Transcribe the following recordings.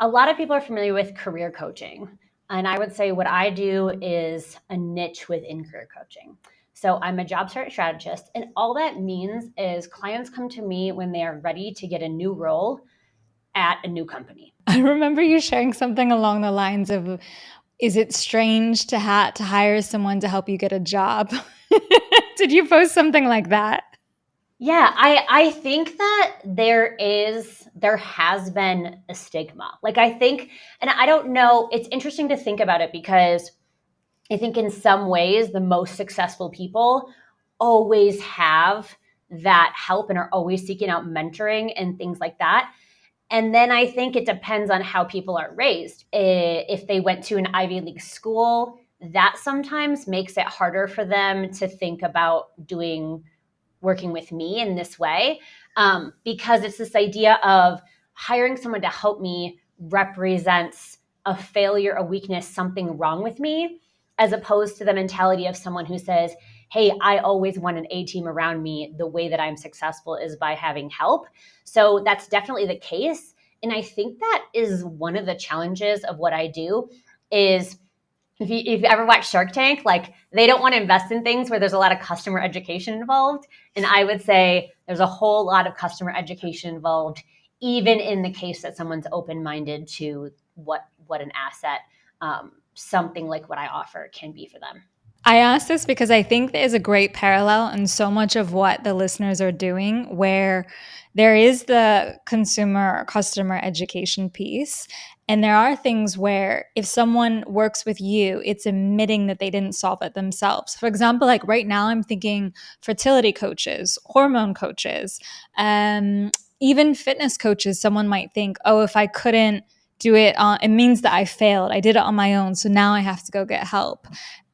A lot of people are familiar with career coaching. And I would say what I do is a niche within career coaching. So I'm a job search strategist. And all that means is clients come to me when they are ready to get a new role at a new company. I remember you sharing something along the lines of, is it strange to hire someone to help you get a job? Did you post something like that? Yeah, I think that there has been a stigma. Like I think, and I don't know, it's interesting to think about it because I think in some ways the most successful people always have that help and are always seeking out mentoring and things like that. And then I think it depends on how people are raised. If they went to an Ivy League school, that sometimes makes it harder for them to think about working with me in this way, because it's this idea of hiring someone to help me represents a failure, a weakness, something wrong with me, as opposed to the mentality of someone who says, hey, I always want an A team around me. The way that I'm successful is by having help. So that's definitely the case. And I think that is one of the challenges of what I do is if you ever watch Shark Tank, like they don't want to invest in things where there's a lot of customer education involved. And I would say there's a whole lot of customer education involved, even in the case that someone's open-minded to what an asset, something like what I offer can be for them. I ask this because I think there's a great parallel in so much of what the listeners are doing, where there is the consumer or customer education piece. And there are things where if someone works with you, it's admitting that they didn't solve it themselves. For example, like right now, I'm thinking fertility coaches, hormone coaches, even fitness coaches. Someone might think, oh, if I couldn't do it, it means that I failed. I did it on my own. So now I have to go get help.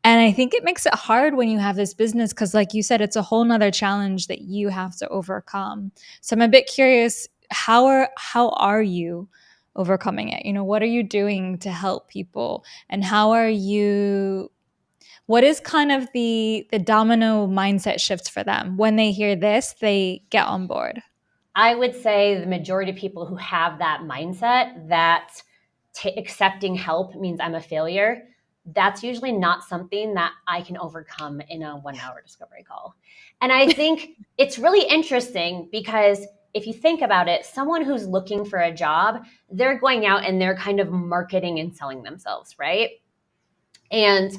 And I think it makes it hard when you have this business because, like you said, it's a whole nother challenge that you have to overcome. So I'm a bit curious, how are you overcoming it? What are you doing to help people? And what is kind of the domino mindset shifts for them? When they hear this, they get on board. I would say the majority of people who have that mindset that accepting help means I'm a failure, that's usually not something that I can overcome in a 1 hour discovery call. And I think it's really interesting because if you think about it, someone who's looking for a job, they're going out and they're kind of marketing and selling themselves, right? And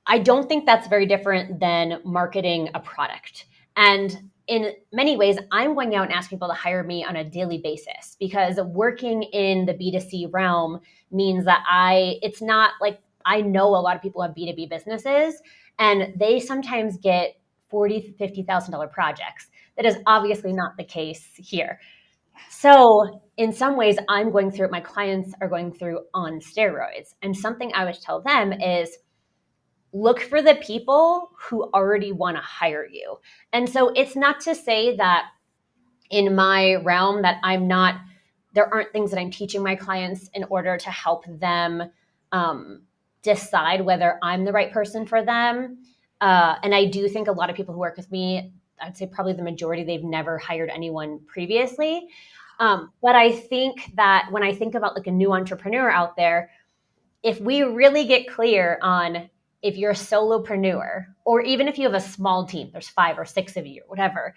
I don't think that's very different than marketing a product. And in many ways, I'm going out and asking people to hire me on a daily basis because working in the B2C realm means that it's not like I know a lot of people have B2B businesses and they sometimes get $40,000 to $50,000 projects. That is obviously not the case here. So in some ways, I'm going through what my clients are going through on steroids. And something I would tell them is, look for the people who already want to hire you. And so it's not to say that in my realm that there aren't things that I'm teaching my clients in order to help them decide whether I'm the right person for them. And I do think a lot of people who work with me, I'd say probably the majority, they've never hired anyone previously. But I think that when I think about like a new entrepreneur out there, if we really get clear on if you're a solopreneur, or even if you have a small team, there's 5 or 6 of you, or whatever,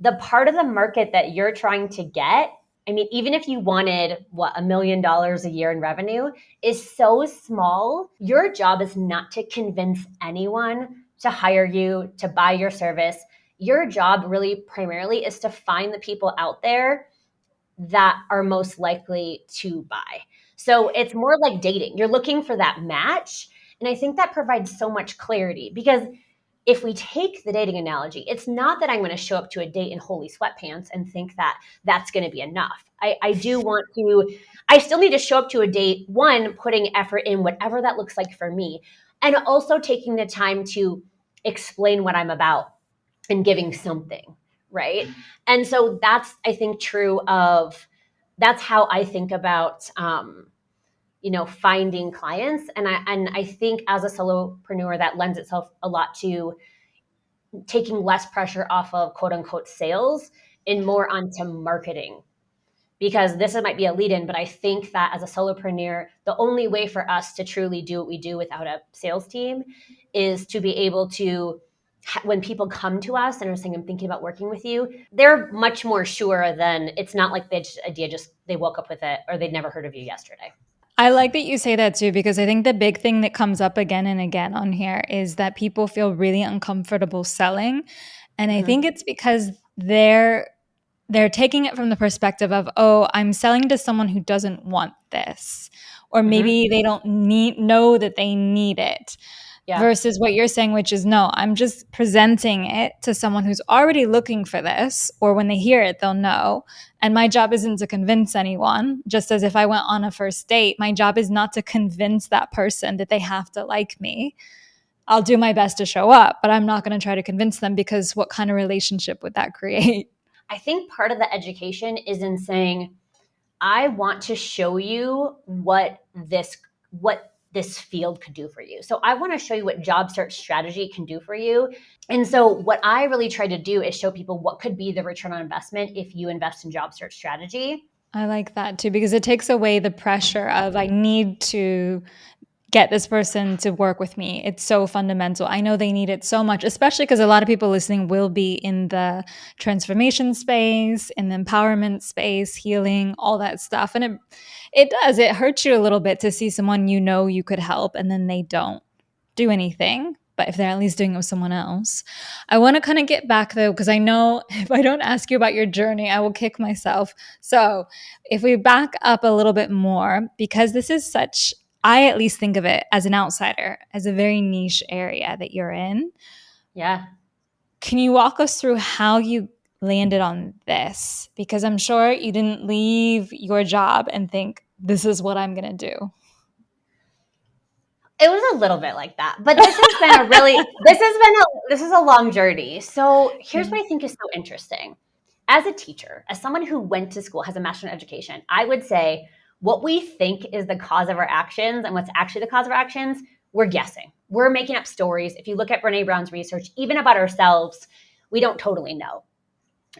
the part of the market that you're trying to get, I mean, even if you wanted, $1 million a year in revenue, is so small. Your job is not to convince anyone to hire you, to buy your service. Your job really primarily is to find the people out there that are most likely to buy. So it's more like dating. You're looking for that match. And I think that provides so much clarity because if we take the dating analogy, it's not that I'm going to show up to a date in holy sweatpants and think that that's going to be enough. I still need to show up to a date, one, putting effort in whatever that looks like for me, and also taking the time to explain what I'm about and giving something, right? And so that's, I think, that's how I think about, finding clients. And I think as a solopreneur, that lends itself a lot to taking less pressure off of quote unquote sales and more onto marketing. because this might be a lead in, but I think that as a solopreneur, the only way for us to truly do what we do without a sales team is to be able to, when people come to us and are saying, I'm thinking about working with you, they're much more sure than it's not like they woke up with it or they'd never heard of you yesterday. I like that you say that too, because I think the big thing that comes up again and again on here is that people feel really uncomfortable selling. And I think it's because they're taking it from the perspective of, oh, I'm selling to someone who doesn't want this, or Mm-hmm. maybe they don't know that they need it. Yeah. Versus what you're saying, which is no, I'm just presenting it to someone who's already looking for this, or when they hear it, they'll know. And my job isn't to convince anyone, just as if I went on a first date, my job is not to convince that person that they have to like me. I'll do my best to show up, but I'm not going to try to convince them, because what kind of relationship would that create? I think part of the education is in saying, I want to show you what this field could do for you. So I want to show you what job search strategy can do for you. And so what I really try to do is show people what could be the return on investment if you invest in job search strategy. I like that too, because it takes away the pressure of I need to get this person to work with me. It's so fundamental. I know they need it so much, especially because a lot of people listening will be in the transformation space, in the empowerment space, healing, all that stuff. And it hurts you a little bit to see someone you could help and then they don't do anything. But if they're at least doing it with someone else. I want to kind of get back though, because I know if I don't ask you about your journey, I will kick myself. So if we back up a little bit more, because this is such, I at least think of it as an outsider, as a very niche area that you're in. Yeah. Can you walk us through how you landed on this? Because I'm sure you didn't leave your job and think, this is what I'm going to do. It was a little bit like that, but this is a long journey. So here's what I think is so interesting. As a teacher, as someone who went to school, has a master's in education, I would say what we think is the cause of our actions and what's actually the cause of our actions, we're guessing. We're making up stories. If you look at Brene Brown's research, even about ourselves, we don't totally know.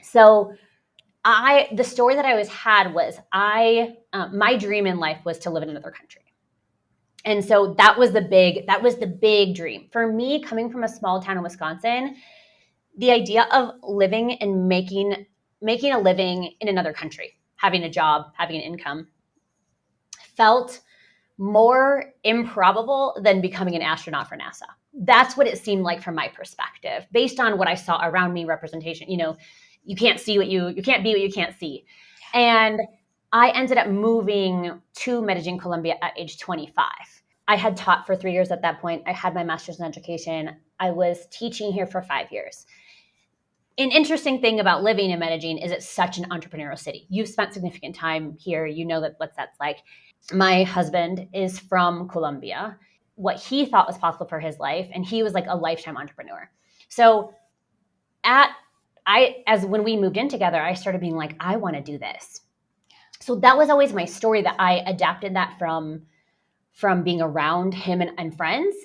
So the story that I always had was my dream in life was to live in another country. And so that was the big dream. For me, coming from a small town in Wisconsin, the idea of living and making a living in another country, having a job, having an income, felt more improbable than becoming an astronaut for NASA. That's what it seemed like from my perspective, based on what I saw around me, representation. You can't see you can't be what you can't see. And I ended up moving to Medellin, Colombia at age 25. I had taught for 3 years at that point. I had my master's in education. I was teaching here for 5 years. An interesting thing about living in Medellin is it's such an entrepreneurial city. You've spent significant time here. You know what that's like. My husband is from Colombia. What he thought was possible for his life, and he was like a lifetime entrepreneur. So as when we moved in together, I started being like, I want to do this. So that was always my story, that I adapted that from being around him and friends.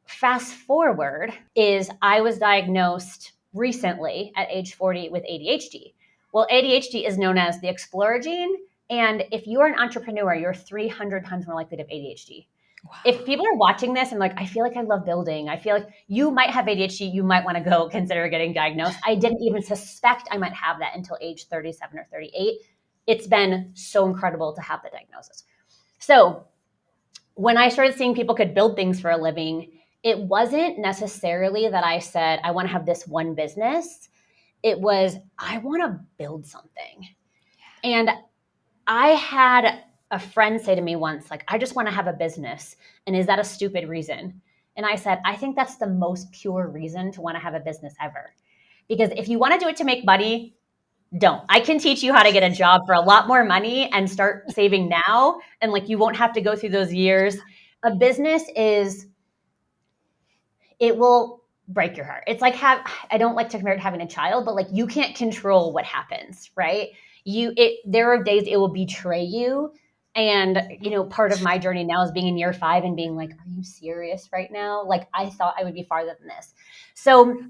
Fast forward is I was diagnosed recently at age 40 with ADHD. Well, ADHD is known as the explorer gene. And if you're an entrepreneur, you're 300 times more likely to have ADHD. Wow. If people are watching this and like, I feel like I love building, I feel like you might have ADHD, you might want to go consider getting diagnosed. I didn't even suspect I might have that until age 37 or 38. It's been so incredible to have the diagnosis. So when I started seeing people could build things for a living, it wasn't necessarily that I said, I want to have this one business. It was, I want to build something. And I had a friend say to me once, like, I just want to have a business. And is that a stupid reason? And I said, I think that's the most pure reason to want to have a business ever. Because if you want to do it to make money, don't. I can teach you how to get a job for a lot more money and start saving now. And like, you won't have to go through those years. A business it will break your heart. It's like I don't like to compare it to having a child, but like you can't control what happens, right? There are days it will betray you. And, part of my journey now is being in year 5 and being like, are you serious right now? Like, I thought I would be farther than this. So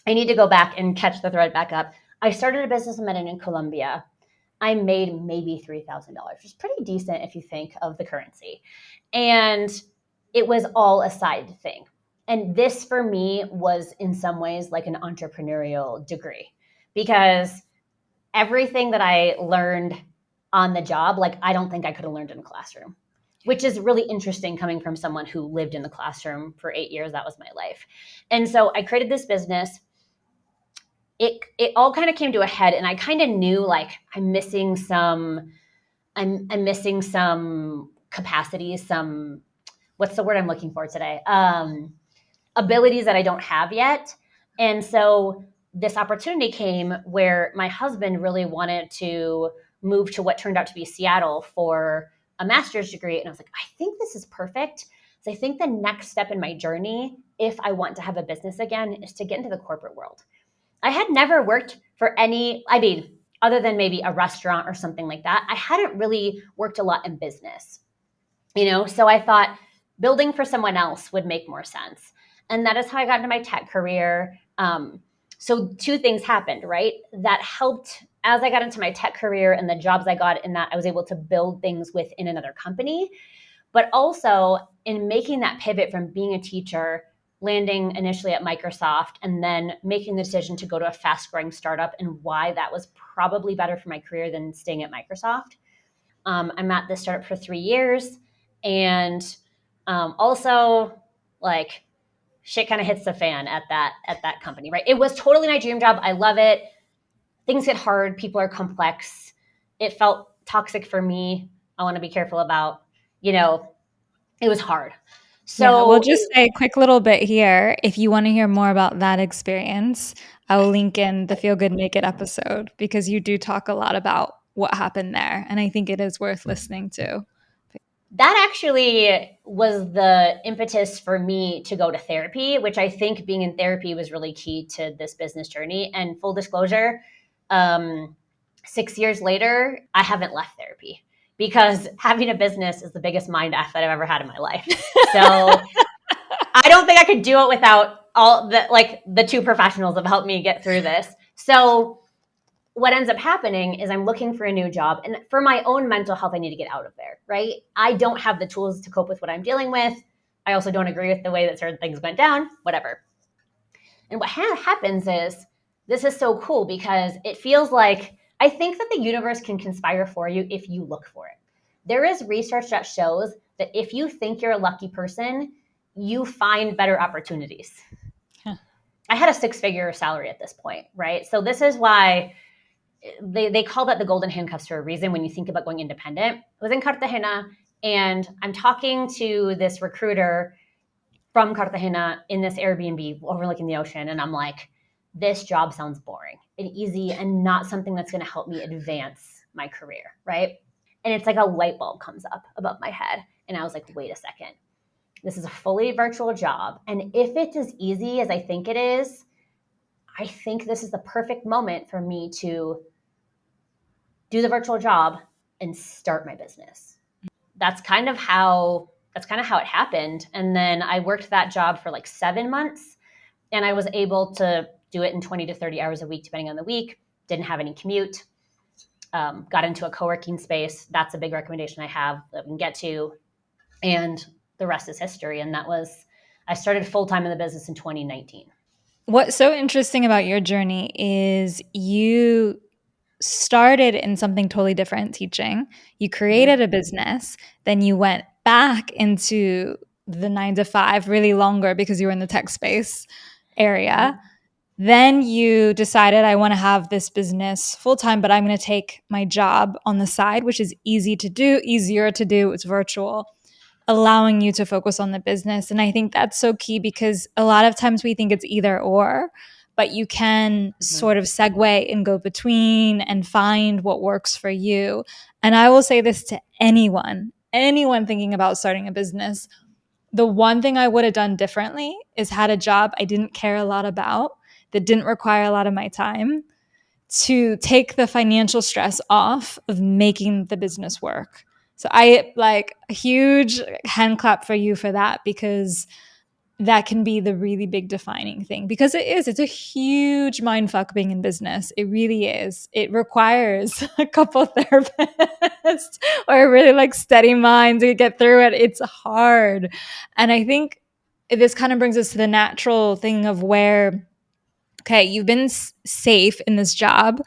I need to go back and catch the thread back up. I started a business in Medellin, Colombia. I made maybe $3,000, which is pretty decent if you think of the currency. And it was all a side thing. And this for me was in some ways like an entrepreneurial degree, because everything that I learned on the job, like I don't think I could have learned in a classroom, which is really interesting coming from someone who lived in the classroom for 8 years. That was my life. And so I created this business. It all kind of came to a head, and I kind of knew like I'm missing some capacities, some, what's the word I'm looking for today? Abilities that I don't have yet. And so this opportunity came where my husband really wanted to move to what turned out to be Seattle for a master's degree. And I was like, I think this is perfect. So I think the next step in my journey, if I want to have a business again, is to get into the corporate world. I had never worked for other than maybe a restaurant or something like that, I hadn't really worked a lot in business, So I thought building for someone else would make more sense. And that is how I got into my tech career. So two things happened, right? That helped as I got into my tech career and the jobs I got in that, I was able to build things within another company. But also in making that pivot from being a teacher, landing initially at Microsoft, and then making the decision to go to a fast growing startup, and why that was probably better for my career than staying at Microsoft. I'm at this startup for 3 years. And also, like, shit kind of hits the fan at that company, right? It was totally my dream job. I love it. Things get hard. People are complex. It felt toxic for me. I want to be careful about, it was hard. So yeah, we'll just say a quick little bit here. If you want to hear more about that experience, I will link in the Feel Good Make It episode, because you do talk a lot about what happened there. And I think it is worth listening to. that actually was the impetus for me to go to therapy, which I think being in therapy was really key to this business journey. And full disclosure, 6 years later, I haven't left therapy, because having a business is the biggest mind F that I've ever had in my life. So I don't think I could do it without all the two professionals that helped me get through this. So what ends up happening is I'm looking for a new job, and for my own mental health, I need to get out of there, right? I don't have the tools to cope with what I'm dealing with. I also don't agree with the way that certain things went down, whatever. And what happens is, this is so cool, because it feels like, I think that the universe can conspire for you if you look for it. There is research that shows that if you think you're a lucky person, you find better opportunities. Huh. I had a 6-figure salary at this point, right? So this is why they call that the golden handcuffs for a reason when you think about going independent. I was in Cartagena, and I'm talking to this recruiter from Cartagena in this Airbnb overlooking the ocean. And I'm like, this job sounds boring and easy and not something that's going to help me advance my career, right? And it's like a light bulb comes up above my head. And I was like, wait a second. This is a fully virtual job. And if it's as easy as I think it is, I think this is the perfect moment for me to do the virtual job and start my business. That's kind of how it happened. And then I worked that job for like 7 months, and I was able to do it in 20 to 30 hours a week, depending on the week. Didn't have any commute. Got into a co-working space. That's a big recommendation I have that we can get to. And the rest is history. And I started full-time in the business in 2019. What's so interesting about your journey is you started in something totally different, teaching. You created a business, then you went back into the 9 to 5 really longer because you were in the tech space area. Then you decided, I want to have this business full time, but I'm going to take my job on the side, which is easier to do. It's virtual, allowing you to focus on the business. And I think that's so key, because a lot of times we think it's either or, but you can sort of segue and go between and find what works for you. And I will say this to anyone thinking about starting a business. The one thing I would have done differently is had a job I didn't care a lot about, that didn't require a lot of my time, to take the financial stress off of making the business work. So I like a huge hand clap for you for that, because that can be the really big defining thing, because it's a huge mind fuck being in business. It really is. It requires a couple therapists or a really like steady mind to get through it. It's hard. And I think this kind of brings us to the natural thing of where, okay, you've been safe in this job,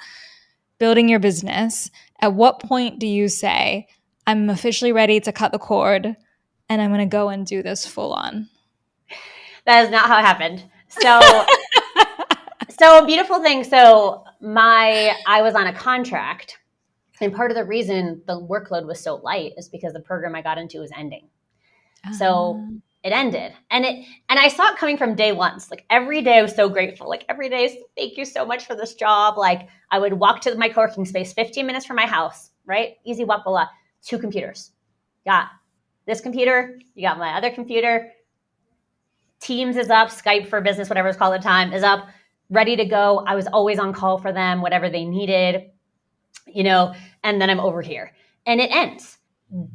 building your business. At what point do you say, I'm officially ready to cut the cord and I'm going to go and do this full on? That is not how it happened. So a beautiful thing. I was on a contract, and part of the reason the workload was so light is because the program I got into was ending. So it ended, and I saw it coming from day one. Like every day I was so grateful. Like every day, thank you so much for this job. Like I would walk to my co-working space, 15 minutes from my house, right? Easy walk, blah, blah. 2 computers. Got this computer, you got my other computer. Teams is up, Skype for Business, whatever it's called at the time, is up, ready to go. I was always on call for them, whatever they needed, and then I'm over here. And it ends.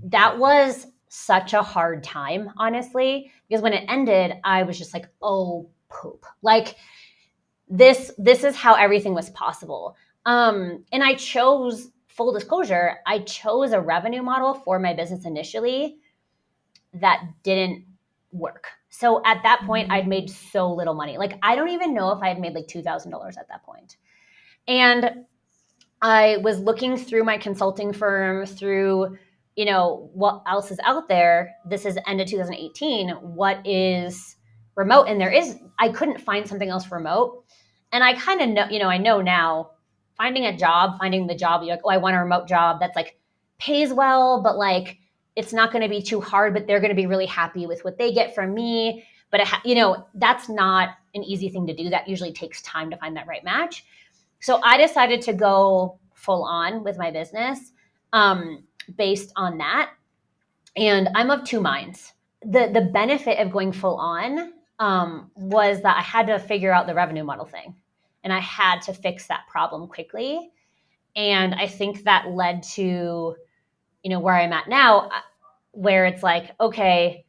That was such a hard time, honestly, because when it ended, I was just like, oh, poop. Like this is how everything was possible. And I chose, full disclosure, I chose a revenue model for my business initially that didn't work. So at that point, I'd made so little money. Like, I don't even know if I had made like $2,000 at that point. And I was looking through my consulting firm, through, what else is out there. This is end of 2018. What is remote? And I couldn't find something else remote. And I kind of know, I know now, finding the job, you're like, oh, I want a remote job that's like pays well, but like, it's not going to be too hard, but they're going to be really happy with what they get from me. But, that's not an easy thing to do. That usually takes time to find that right match. So I decided to go full on with my business based on that. And I'm of two minds. The benefit of going full on was that I had to figure out the revenue model thing. And I had to fix that problem quickly. And I think that led to where I'm at now, where it's like, okay,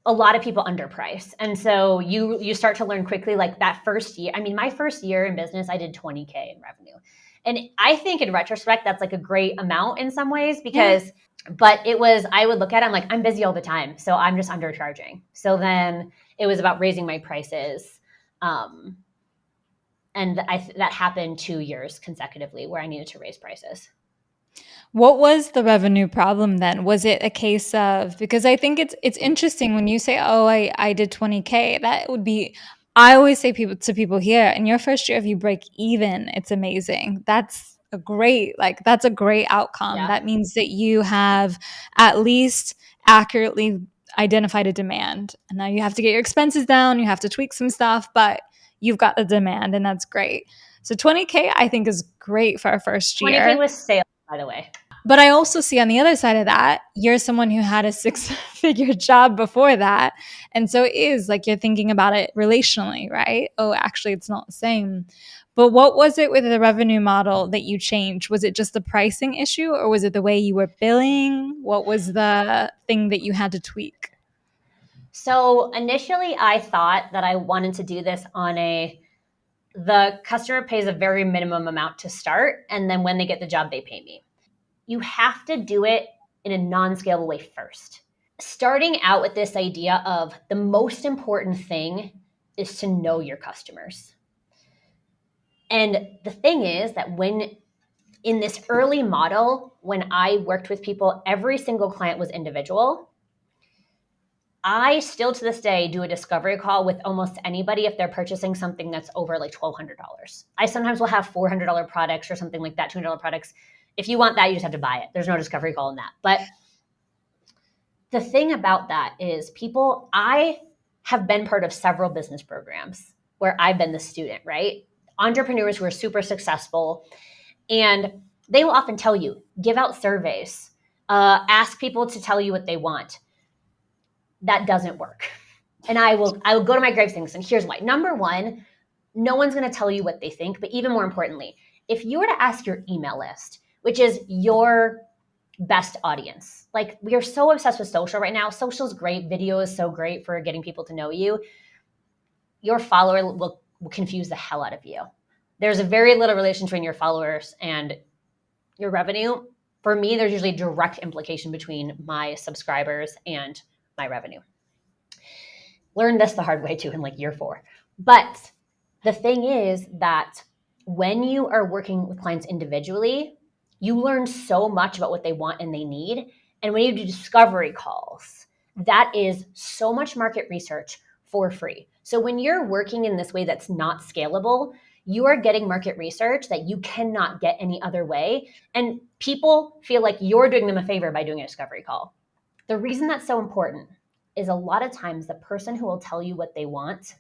a lot of people underprice. And so you start to learn quickly, like that first year. I mean, my first year in business, I did 20K in revenue. And I think in retrospect, that's like a great amount in some ways because, but I would look at it, I'm like, I'm busy all the time. So I'm just undercharging. So then it was about raising my prices. And that happened 2 years consecutively where I needed to raise prices. What was the revenue problem then? Was it a case of, because I think it's interesting when you say, oh, I did 20K, that would be, I always say to people here, in your first year, if you break even, it's amazing. That's a great outcome. Yeah. That means that you have at least accurately identified a demand. And now you have to get your expenses down, you have to tweak some stuff, but you've got the demand and that's great. So 20K, I think, is great for our first year. 20K was sales, by the way. But I also see on the other side of that, you're someone who had a 6-figure job before that. And so it is like you're thinking about it relationally, right? Oh, actually, it's not the same. But what was it with the revenue model that you changed? Was it just the pricing issue or was it the way you were billing? What was the thing that you had to tweak? So initially, I thought that I wanted to do this on the customer pays a very minimum amount to start. And then when they get the job, they pay me. You have to do it in a non-scalable way first. Starting out with this idea of the most important thing is to know your customers. And the thing is that when in this early model, when I worked with people, every single client was individual. I still to this day do a discovery call with almost anybody if they're purchasing something that's over like $1,200. I sometimes will have $400 products or something like that, $200 products. If you want that, you just have to buy it. There's no discovery call in that. But the thing about that is I have been part of several business programs where I've been the student, right? Entrepreneurs who are super successful. And they will often tell you, give out surveys, ask people to tell you what they want. That doesn't work. And I will go to my grave things. And here's why. Number one, no one's going to tell you what they think. But even more importantly, if you were to ask your email list, which is your best audience. Like, we are so obsessed with social right now. Social is great. Video is so great for getting people to know you. Your follower will confuse the hell out of you. There's a very little relation between your followers and your revenue. For me, there's usually a direct implication between my subscribers and my revenue. Learned this the hard way too in like year 4. But the thing is that when you are working with clients individually, you learn so much about what they want and they need. And when you do discovery calls, that is so much market research for free. So when you're working in this way that's not scalable, you are getting market research that you cannot get any other way. And people feel like you're doing them a favor by doing a discovery call. The reason that's so important is a lot of times the person who will tell you what they want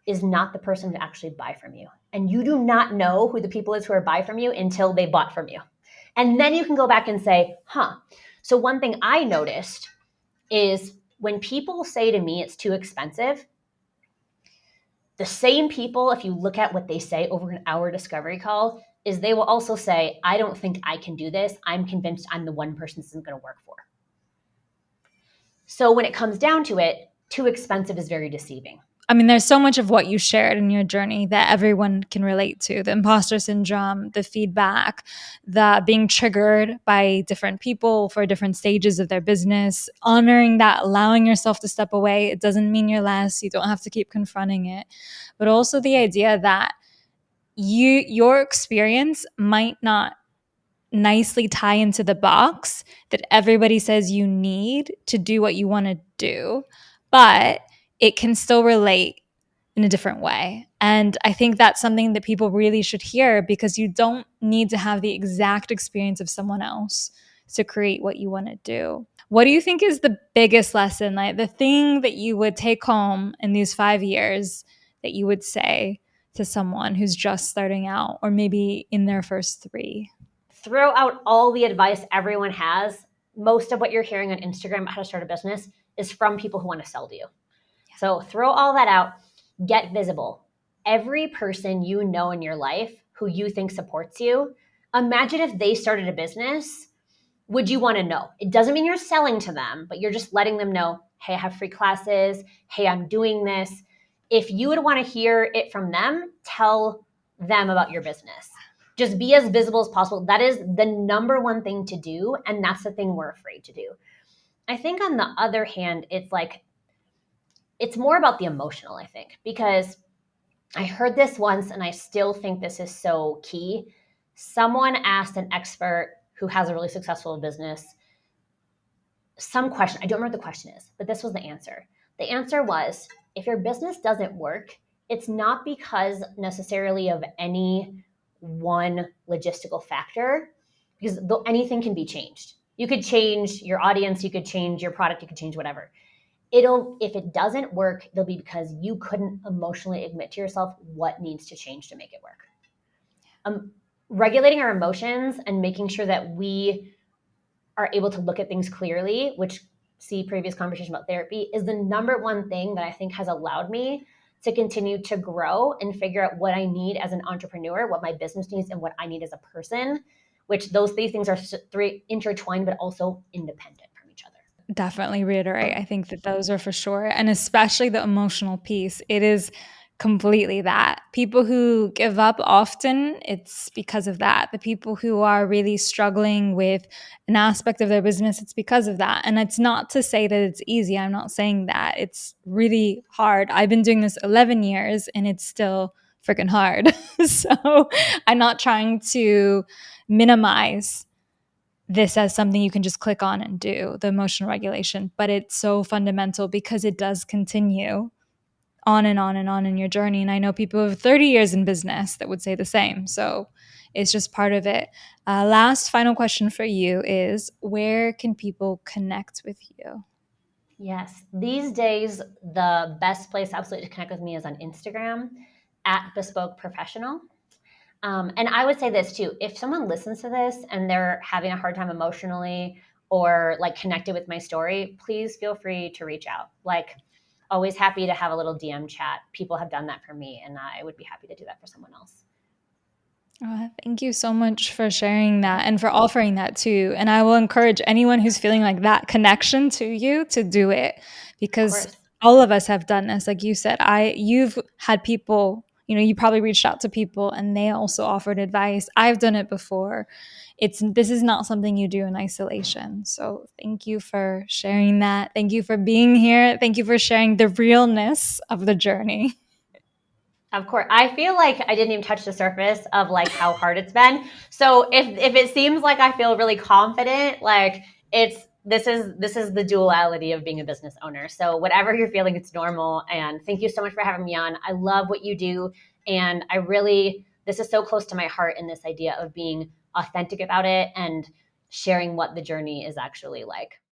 is not the person to actually buy from you. And you do not know who the people is who are buy from you until they bought from you. And then you can go back and say, So one thing I noticed is when people say to me it's too expensive, the same people, if you look at what they say over an hour discovery call, is they will also say, I don't think I can do this. I'm convinced I'm the one person this isn't going to work for. So when it comes down to it, too expensive is very deceiving. I mean, there's so much of what you shared in your journey that everyone can relate to. The imposter syndrome, the feedback, the being triggered by different people for different stages of their business, honoring that, allowing yourself to step away. It doesn't mean you're less. You don't have to keep confronting it. But also the idea that your experience might not nicely tie into the box that everybody says you need to do what you want to do, but it can still relate in a different way. And I think that's something that people really should hear, because you don't need to have the exact experience of someone else to create what you want to do. What do you think is the biggest lesson, like the thing that you would take home in these 5 years that you would say to someone who's just starting out, or maybe in their first 3? Throw out all the advice everyone has. Most of what you're hearing on Instagram about how to start a business is from people who want to sell to you. Yeah. So throw all that out. Get visible. Every person you know in your life who you think supports you, imagine if they started a business, would you want to know? It doesn't mean you're selling to them, but you're just letting them know, hey, I have free classes. Hey, I'm doing this. If you would want to hear it from them, tell them about your business. Just be as visible as possible. That is the number one thing to do. And that's the thing we're afraid to do. I think on the other hand, it's more about the emotional, I think, because I heard this once and I still think this is so key. Someone asked an expert who has a really successful business some question. I don't remember what the question is, but this was the answer. The answer was, if your business doesn't work, it's not because necessarily of any one logistical factor, because anything can be changed. You could change your audience, you could change your product, you could change whatever. If it doesn't work, it'll be because you couldn't emotionally admit to yourself what needs to change to make it work. Regulating our emotions and making sure that we are able to look at things clearly, which see previous conversation about therapy, is the number one thing that I think has allowed me to continue to grow and figure out what I need as an entrepreneur, what my business needs, and what I need as a person, which these things are three intertwined, but also independent from each other. Definitely reiterate. I think that those are for sure. And especially the emotional piece. It is completely that. People who give up often, it's because of that. The people who are really struggling with an aspect of their business, it's because of that. And it's not to say that it's easy. I'm not saying that. It's really hard. I've been doing this 11 years and it's still freaking hard. So I'm not trying to minimize this as something you can just click on and do, the emotional regulation, but it's so fundamental because it does continue on and on and on in your journey. And I know people who have 30 years in business that would say the same. So it's just part of it. Last final question for you is, where can people connect with you? Yes. These days, the best place absolutely to connect with me is on Instagram at BeSpoke Professional. And I would say this too, if someone listens to this and they're having a hard time emotionally or like connected with my story, please feel free to reach out. Like, always happy to have a little DM chat. People have done that for me and I would be happy to do that for someone else. Thank you so much for sharing that and for offering that too. And I will encourage anyone who's feeling like that connection to you to do it, Of because course. all of us have done this. Like you said, you've had people, you probably reached out to people and they also offered advice. I've done it before. This is not something you do in isolation. So thank you for sharing that. Thank you for being here. Thank you for sharing the realness of the journey. Of course. I feel like I didn't even touch the surface of like how hard it's been. So if it seems like I feel really confident, like this is the duality of being a business owner. So whatever you're feeling, it's normal. And thank you so much for having me on. I love what you do. And this is so close to my heart in this idea of being authentic about it and sharing what the journey is actually like.